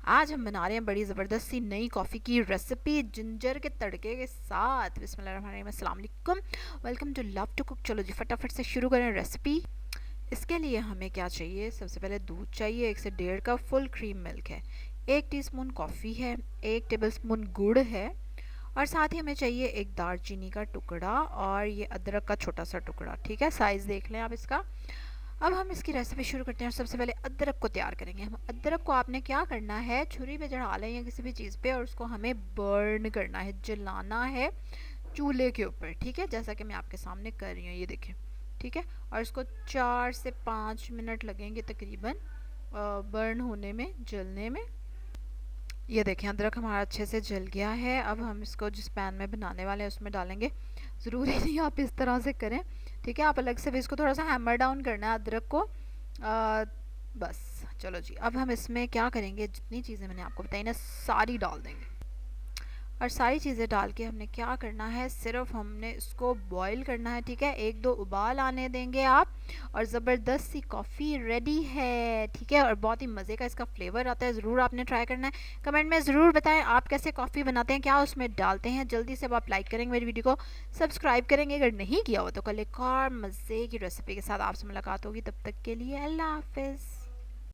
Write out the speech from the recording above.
आज हम बना रहे हैं बड़ी ज़बरदस्त सी नई कॉफ़ी की रेसिपी जिंजर के तड़के के साथ। बिस्मिल्लाहिर्रहमानिर्रहीम, अस्सलाम वालेकुम, welcome to love to cook. चलो जी फटाफट से शुरू करें रेसिपी। इसके लिए हमें क्या चाहिए? सबसे पहले दूध चाहिए, 1 से 1.5 कप फुल क्रीम मिल्क है, 1 टीस्पून कॉफ़ी है, 1 टेबलस्पून गुड़ है, और साथ ही हमें चाहिए एक दालचीनी का टुकड़ा और ये अदरक का छोटा सा टुकड़ा। ठीक है, साइज़ देख लें आप इसका। अब हम इसकी रेसिपी शुरू करते हैं और सबसे पहले अदरक को तैयार करेंगे। हम अदरक को आपने क्या करना है, छुरी पे चढ़ा लें या किसी भी चीज़ पे, और उसको हमें बर्न करना है, जलाना है चूल्हे के ऊपर। ठीक है, जैसा कि मैं आपके सामने कर रही हूँ, ये देखें। ठीक है, और इसको 4 से 5 मिनट लगेंगे तकरीबन बर्न होने में, जलने में। ये देखें अदरक हमारा अच्छे से जल गया है। अब हम इसको जिस पैन में बनाने वाले हैं उसमें डालेंगे। ज़रूरी नहीं आप इस तरह से करें, ठीक है, आप अलग से भी इसको थोड़ा सा हैमर डाउन करना है अदरक को। बस चलो जी, अब हम इसमें क्या करेंगे, जितनी चीज़ें मैंने आपको बताई ना सारी डाल देंगे। और सारी चीज़ें डाल के हमने क्या करना है, सिर्फ हमने इसको बॉईल करना है। ठीक है, 1-2 उबाल आने देंगे आप, और ज़बरदस्त सी कॉफ़ी रेडी है। ठीक है, और बहुत ही मज़े का इसका फ्लेवर आता है। ज़रूर आपने ट्राई करना है। कमेंट में ज़रूर बताएं आप कैसे कॉफ़ी बनाते हैं, क्या उसमें डालते हैं। जल्दी से अब आप लाइक करेंगे मेरी वीडियो को, सब्सक्राइब करेंगे अगर नहीं किया हो तो। कल एक और मज़े की रेसिपी के साथ आपसे मुलाकात होगी, तब तक के लिए अल्लाह हाफिज़।